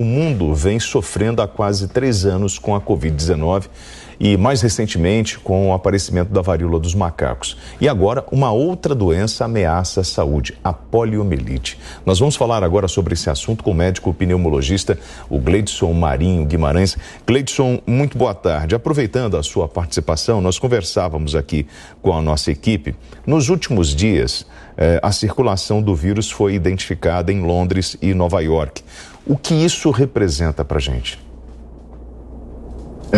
O mundo vem sofrendo há quase 3 anos com a Covid-19 e, mais recentemente, com o aparecimento da varíola dos macacos. E agora, uma outra doença ameaça a saúde, a poliomielite. Nós vamos falar agora sobre esse assunto com o médico pneumologista, o Gleidson Marinho Guimarães. Gleidson, muito boa tarde. Aproveitando a sua participação, nós conversávamos aqui com a nossa equipe. Nos últimos dias, a circulação do vírus foi identificada em Londres e Nova York. O que isso representa para a gente?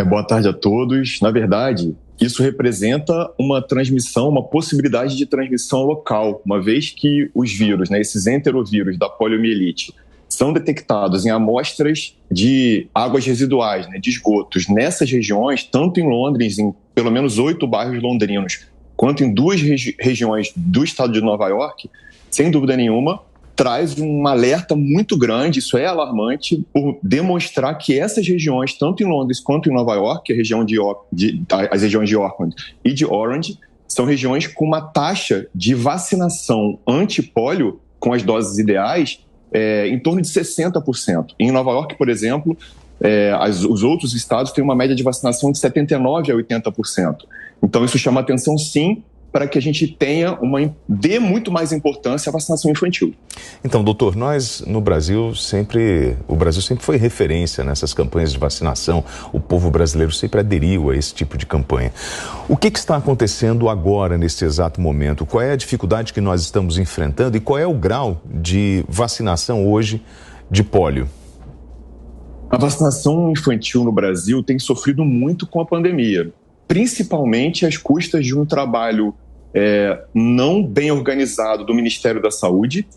Boa tarde a todos. Na verdade, isso representa uma transmissão, uma possibilidade de transmissão local, uma vez que os vírus, esses enterovírus da poliomielite, são detectados em amostras de águas residuais, de esgotos, nessas regiões, tanto em Londres, em pelo menos 8 bairros londrinos, quanto em 2 regiões do estado de Nova York, sem dúvida nenhuma, traz um alerta muito grande, isso é alarmante, por demonstrar que essas regiões, tanto em Londres quanto em Nova York, as regiões de Auckland e de Orange, são regiões com uma taxa de vacinação anti-pólio, com as doses ideais, em torno de 60%. Em Nova York, por exemplo, os outros estados têm uma média de vacinação de 79% a 80%. Então, isso chama atenção, sim, para que a gente dê muito mais importância à vacinação infantil. Então, doutor, o Brasil sempre foi referência nessas campanhas de vacinação. O povo brasileiro sempre aderiu a esse tipo de campanha. O que está acontecendo agora, nesse exato momento? Qual é a dificuldade que nós estamos enfrentando e qual é o grau de vacinação hoje de pólio? A vacinação infantil no Brasil tem sofrido muito com a pandemia, principalmente às custas de um trabalho não bem organizado do Ministério da Saúde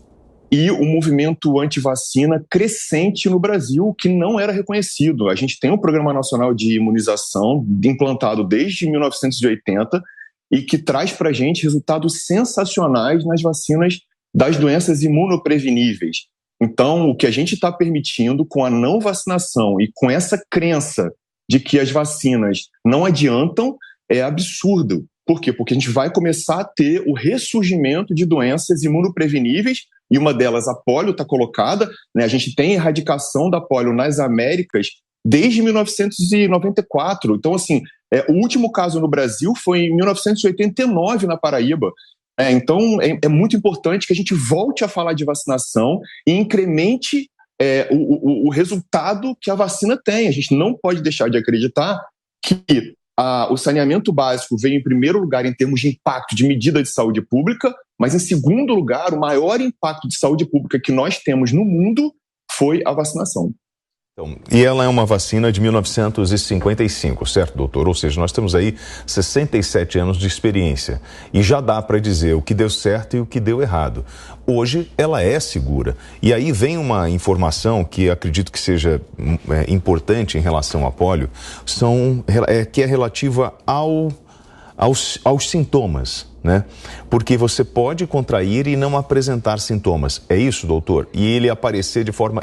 e o movimento anti-vacina crescente no Brasil, que não era reconhecido. A gente tem um Programa Nacional de Imunização implantado desde 1980 e que traz para a gente resultados sensacionais nas vacinas das doenças imunopreveníveis. Então, o que a gente está permitindo com a não vacinação e com essa crença de que as vacinas não adiantam é absurdo. Por quê? Porque a gente vai começar a ter o ressurgimento de doenças imunopreveníveis, e uma delas, a polio, está colocada. A gente tem erradicação da polio nas Américas desde 1994. Então, assim, o último caso no Brasil foi em 1989, na Paraíba. Então, é muito importante que a gente volte a falar de vacinação e incremente o resultado que a vacina tem. A gente não pode deixar de acreditar que o saneamento básico veio em primeiro lugar em termos de impacto de medida de saúde pública, mas em segundo lugar, o maior impacto de saúde pública que nós temos no mundo foi a vacinação. Então, e ela é uma vacina de 1955, certo, doutor? Ou seja, nós temos aí 67 anos de experiência e já dá para dizer o que deu certo e o que deu errado. Hoje ela é segura. E aí vem uma informação que acredito que seja importante em relação à polio, que é relativa aos sintomas, Porque você pode contrair e não apresentar sintomas. É isso, doutor? E ele aparecer de forma...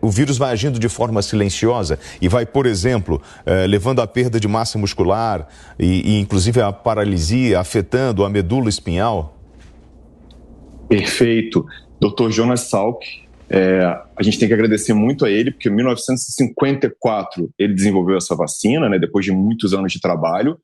o vírus vai agindo de forma silenciosa e vai, por exemplo, levando à perda de massa muscular e inclusive a paralisia, afetando a medula espinhal? Perfeito. Dr. Jonas Salk, a gente tem que agradecer muito a ele, porque em 1954 ele desenvolveu essa vacina, depois de muitos anos de trabalho.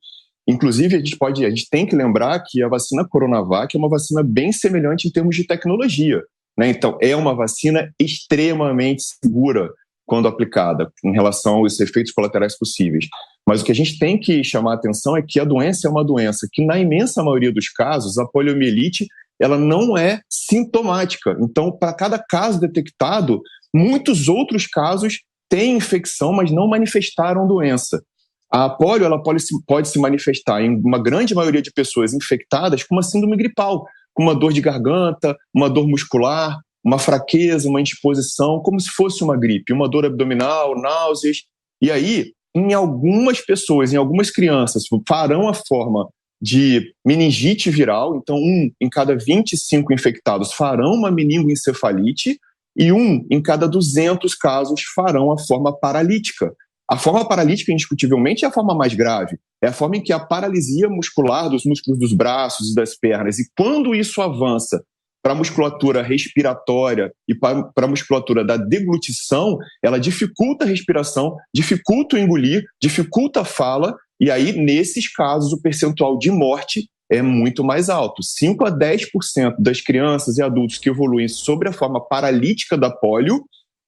Inclusive, a gente tem que lembrar que a vacina Coronavac é uma vacina bem semelhante em termos de tecnologia. Então, é uma vacina extremamente segura quando aplicada, em relação aos efeitos colaterais possíveis. Mas o que a gente tem que chamar a atenção é que a doença é uma doença que, na imensa maioria dos casos, a poliomielite, ela não é sintomática. Então, para cada caso detectado, muitos outros casos têm infecção, mas não manifestaram doença. A polio ela pode se manifestar em uma grande maioria de pessoas infectadas com uma síndrome gripal, com uma dor de garganta, uma dor muscular, uma fraqueza, uma indisposição, como se fosse uma gripe, uma dor abdominal, náuseas. E aí, em algumas pessoas, em algumas crianças, farão a forma de meningite viral, então 1 em cada 25 infectados farão uma meningoencefalite e 1 em cada 200 casos farão a forma paralítica. A forma paralítica, indiscutivelmente, é a forma mais grave. É a forma em que a paralisia muscular dos músculos dos braços e das pernas. E quando isso avança para a musculatura respiratória e para a musculatura da deglutição, ela dificulta a respiração, dificulta o engolir, dificulta a fala, e aí, nesses casos, o percentual de morte é muito mais alto. 5 a 10% das crianças e adultos que evoluem sobre a forma paralítica da polio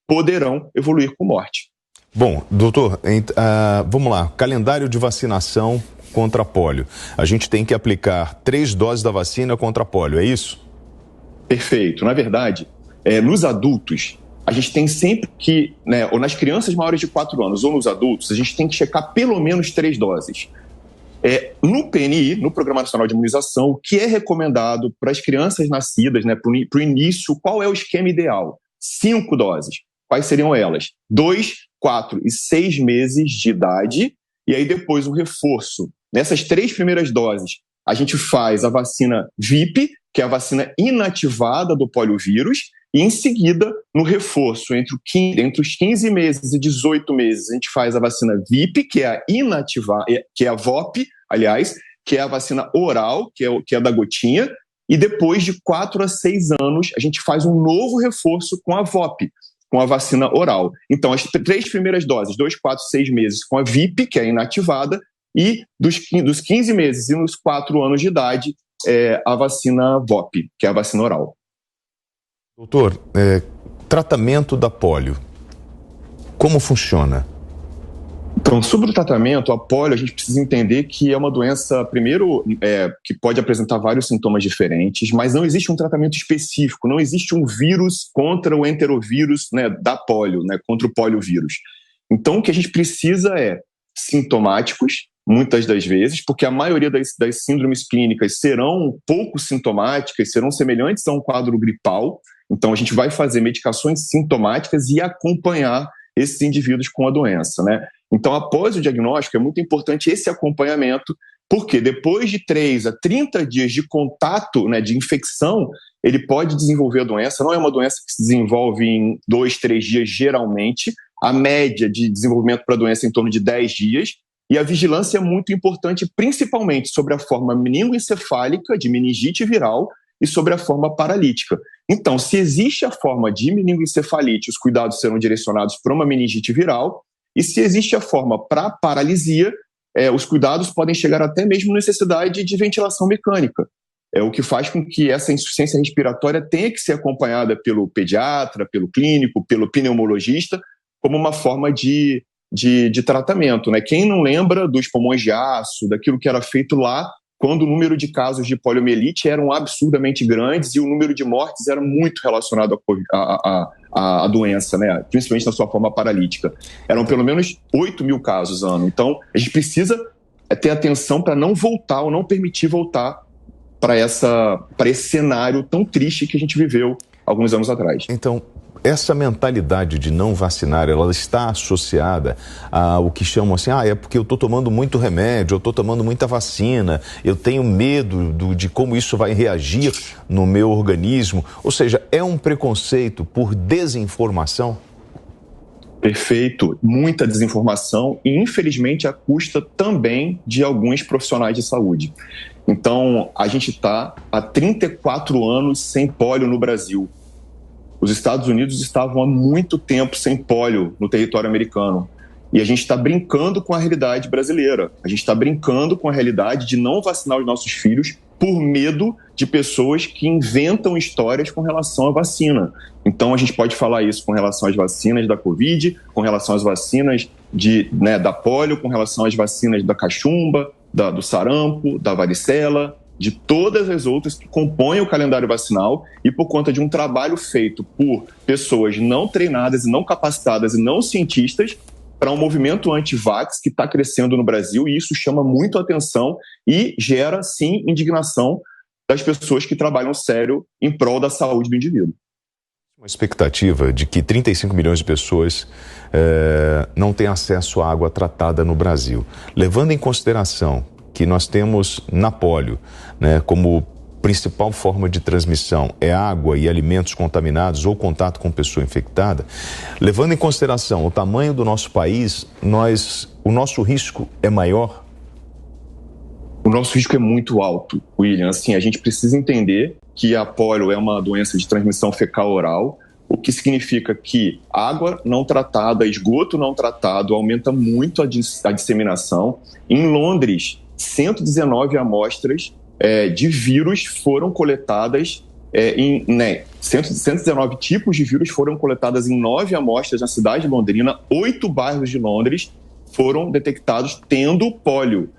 poderão evoluir com morte. Bom, doutor, vamos lá. Calendário de vacinação contra a polio. A gente tem que aplicar 3 doses da vacina contra a polio, é isso? Perfeito. Na verdade, nos adultos, a gente tem sempre que, ou nas crianças maiores de 4 anos, ou nos adultos, a gente tem que checar pelo menos 3 doses. No PNI, no Programa Nacional de Imunização, o que é recomendado para as crianças nascidas, para o início, qual é o esquema ideal? 5 doses. Quais seriam elas? 2, 4 e 6 meses de idade, e aí depois o reforço. Nessas 3 primeiras doses, a gente faz a vacina VIP, que é a vacina inativada do poliovírus, e em seguida, no reforço, entre os 15 meses e 18 meses, a gente faz a vacina VIP, que é a inativada, que é a VOP, aliás, que é a vacina oral, que é da gotinha, e depois de 4 a 6 anos, a gente faz um novo reforço com a VOP, com a vacina oral. Então, as 3 primeiras doses, 2, 4, 6 meses com a VIP, que é inativada, e dos 15 meses e nos 4 anos de idade, a vacina VOP, que é a vacina oral. Doutor, tratamento da polio, como funciona? Então, sobre o tratamento, a polio, a gente precisa entender que é uma doença, primeiro, que pode apresentar vários sintomas diferentes, mas não existe um tratamento específico, não existe um vírus contra o enterovírus, da polio, contra o poliovírus. Então, o que a gente precisa é sintomáticos, muitas das vezes, porque a maioria das síndromes clínicas serão pouco sintomáticas, serão semelhantes a um quadro gripal. Então, a gente vai fazer medicações sintomáticas e acompanhar esses indivíduos com a doença, Então, após o diagnóstico, é muito importante esse acompanhamento, porque depois de 3 a 30 dias de contato, de infecção, ele pode desenvolver a doença. Não é uma doença que se desenvolve em 2, 3 dias, geralmente. A média de desenvolvimento para a doença é em torno de 10 dias. E a vigilância é muito importante, principalmente sobre a forma meningoencefálica, de meningite viral, e sobre a forma paralítica. Então, se existe a forma de meningoencefalite, os cuidados serão direcionados para uma meningite viral, e se existe a forma para paralisia, os cuidados podem chegar até mesmo necessidade de ventilação mecânica, o que faz com que essa insuficiência respiratória tenha que ser acompanhada pelo pediatra, pelo clínico, pelo pneumologista, como uma forma de tratamento. Quem não lembra dos pulmões de aço, daquilo que era feito lá, quando o número de casos de poliomielite eram absurdamente grandes e o número de mortes era muito relacionado à doença, principalmente na sua forma paralítica. Eram pelo menos 8 mil casos ano. Então, a gente precisa ter atenção para não voltar ou não permitir voltar para esse cenário tão triste que a gente viveu alguns anos atrás. Então, essa mentalidade de não vacinar, ela está associada ao que chamam assim, é porque eu estou tomando muito remédio, eu estou tomando muita vacina, eu tenho medo de como isso vai reagir no meu organismo. Ou seja, é um preconceito por desinformação? Perfeito. Muita desinformação e, infelizmente, à custa também de alguns profissionais de saúde. Então, a gente está há 34 anos sem polio no Brasil. Os Estados Unidos estavam há muito tempo sem polio no território americano. E a gente está brincando com a realidade brasileira. A gente está brincando com a realidade de não vacinar os nossos filhos por medo de pessoas que inventam histórias com relação à vacina. Então, a gente pode falar isso com relação às vacinas da Covid, com relação às vacinas da polio, com relação às vacinas da cachumba, do sarampo, da varicela, de todas as outras que compõem o calendário vacinal, e por conta de um trabalho feito por pessoas não treinadas e não capacitadas e não cientistas para um movimento anti-vax que está crescendo no Brasil, e isso chama muito a atenção e gera, sim, indignação das pessoas que trabalham sério em prol da saúde do indivíduo. Uma expectativa de que 35 milhões de pessoas não têm acesso à água tratada no Brasil. Levando em consideração que nós temos na polio, como principal forma de transmissão é água e alimentos contaminados ou contato com pessoa infectada, levando em consideração o tamanho do nosso país, o nosso risco é maior? O O nosso risco é muito alto, William. Assim, a gente precisa entender que a polio é uma doença de transmissão fecal-oral, o que significa que água não tratada, esgoto não tratado, aumenta muito a disseminação. Em Londres, 119 amostras de vírus foram coletadas 119 tipos de vírus foram coletadas em 9 amostras na cidade de Londrina. 8 bairros de Londres foram detectados tendo pólio,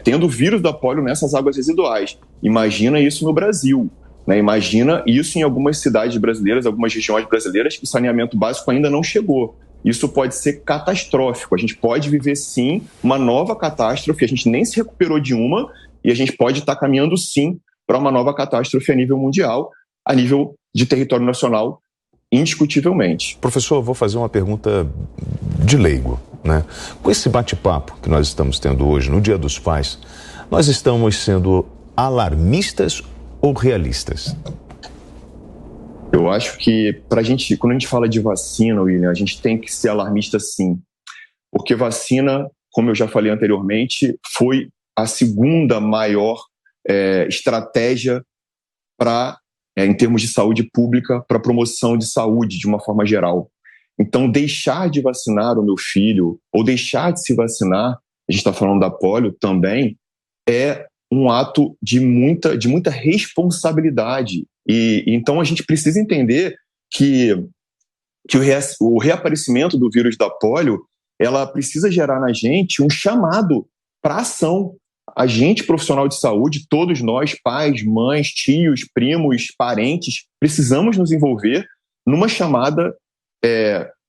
tendo vírus da pólio nessas águas residuais. Imagina isso no Brasil. Imagina isso em algumas cidades brasileiras, algumas regiões brasileiras que o saneamento básico ainda não chegou. Isso pode ser catastrófico. A gente pode viver, sim, uma nova catástrofe. A gente nem se recuperou de uma e a gente pode estar caminhando, sim, para uma nova catástrofe a nível mundial, a nível de território nacional, indiscutivelmente. Professor, eu vou fazer uma pergunta de leigo, Com esse bate-papo que nós estamos tendo hoje, no Dia dos Pais, nós estamos sendo alarmistas ou realistas? Eu acho que, quando a gente fala de vacina, William, a gente tem que ser alarmista, sim. Porque vacina, como eu já falei anteriormente, foi a segunda maior estratégia em termos de saúde pública, para promoção de saúde de uma forma geral. Então, deixar de vacinar o meu filho, ou deixar de se vacinar, a gente está falando da polio também, é um ato de muita responsabilidade. E então a gente precisa entender que o reaparecimento do vírus da polio, ela precisa gerar na gente um chamado para ação. A gente, profissional de saúde, todos nós, pais, mães, tios, primos, parentes, precisamos nos envolver numa chamada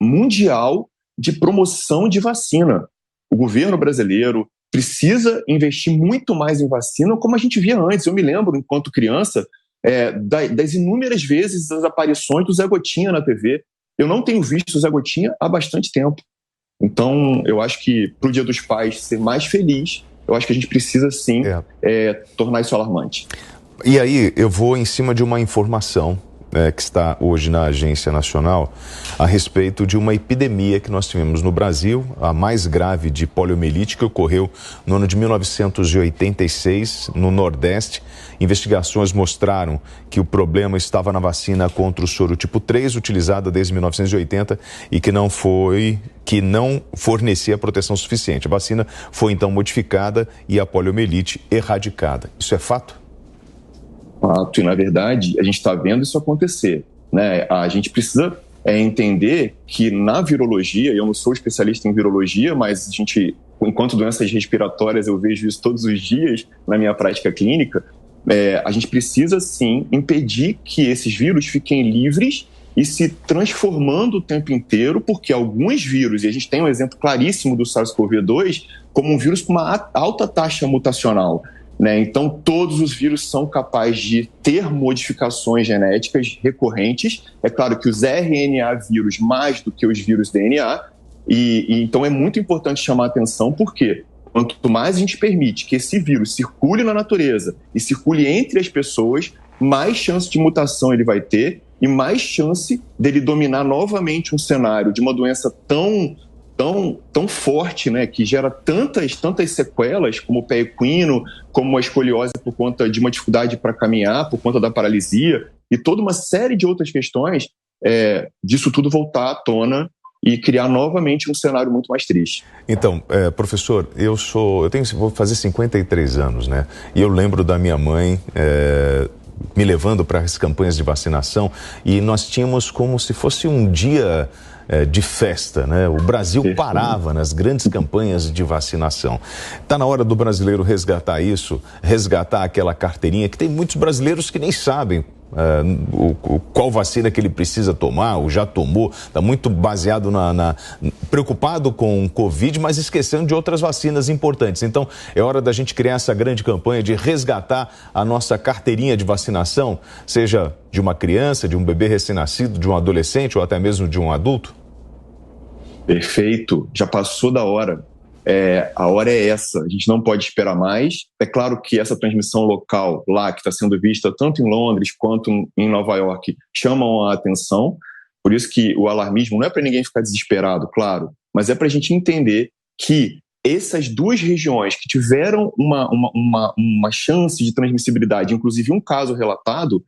mundial de promoção de vacina. O governo brasileiro precisa investir muito mais em vacina, como a gente via antes. Eu me lembro, enquanto criança, das inúmeras vezes das aparições do Zé Gotinha na TV. Eu não tenho visto o Zé Gotinha há bastante tempo. Então, eu acho que para o Dia dos Pais ser mais feliz, eu acho que a gente precisa, sim, tornar isso alarmante. E aí, eu vou em cima de uma informação que está hoje na Agência Nacional a respeito de uma epidemia que nós tivemos no Brasil, a mais grave de poliomielite, que ocorreu no ano de 1986, no Nordeste. Investigações mostraram que o problema estava na vacina contra o soro tipo 3, utilizada desde 1980 e que não fornecia proteção suficiente. A vacina foi então modificada e a poliomielite erradicada. Isso é fato? Fato, e na verdade a gente está vendo isso acontecer. A gente precisa entender que na virologia, eu não sou especialista em virologia, mas enquanto doenças respiratórias eu vejo isso todos os dias na minha prática clínica, a gente precisa sim impedir que esses vírus fiquem livres e se transformando o tempo inteiro, porque alguns vírus, e a gente tem um exemplo claríssimo do SARS-CoV-2, como um vírus com uma alta taxa mutacional. Então, todos os vírus são capazes de ter modificações genéticas recorrentes. É claro que os RNA vírus mais do que os vírus DNA. Então, é muito importante chamar a atenção, porque quanto mais a gente permite que esse vírus circule na natureza e circule entre as pessoas, mais chance de mutação ele vai ter e mais chance dele dominar novamente um cenário de uma doença tão forte, que gera tantas sequelas, como o pé equino, como a escoliose por conta de uma dificuldade para caminhar, por conta da paralisia, e toda uma série de outras questões, disso tudo voltar à tona e criar novamente um cenário muito mais triste. Então, professor, vou fazer 53 anos, E eu lembro da minha mãe me levando para as campanhas de vacinação e nós tínhamos como se fosse um dia de festa, O Brasil parava nas grandes campanhas de vacinação. Está na hora do brasileiro resgatar isso, resgatar aquela carteirinha, que tem muitos brasileiros que nem sabem qual vacina que ele precisa tomar, ou já tomou, está muito baseado preocupado com o Covid, mas esquecendo de outras vacinas importantes. Então, é hora da gente criar essa grande campanha de resgatar a nossa carteirinha de vacinação, seja de uma criança, de um bebê recém-nascido, de um adolescente ou até mesmo de um adulto? Perfeito, já passou da hora. A hora é essa, a gente não pode esperar mais. É claro que essa transmissão local lá, que está sendo vista tanto em Londres quanto em Nova York, chamam a atenção. Por isso que o alarmismo não é para ninguém ficar desesperado, claro, mas é para a gente entender que essas duas regiões que tiveram uma chance de transmissibilidade, inclusive um caso relatado,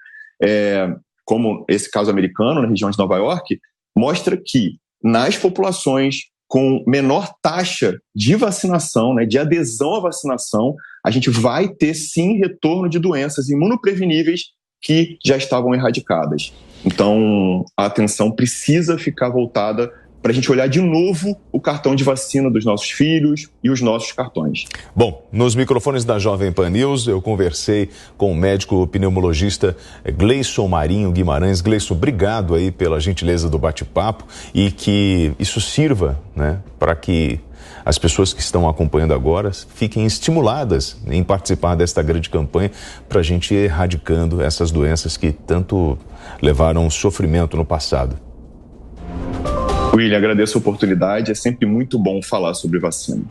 como esse caso americano, na região de Nova York, mostra que nas populações com menor taxa de vacinação, né, de adesão à vacinação, a gente vai ter sim retorno de doenças imunopreveníveis que já estavam erradicadas. Então, a atenção precisa ficar voltada para a gente olhar de novo o cartão de vacina dos nossos filhos e os nossos cartões. Bom, nos microfones da Jovem Pan News, eu conversei com o médico pneumologista Gleison Marinho Guimarães. Gleison, obrigado aí pela gentileza do bate-papo e que isso sirva, né, para que as pessoas que estão acompanhando agora fiquem estimuladas em participar desta grande campanha para a gente ir erradicando essas doenças que tanto levaram sofrimento no passado. William, agradeço a oportunidade, é sempre muito bom falar sobre vacina.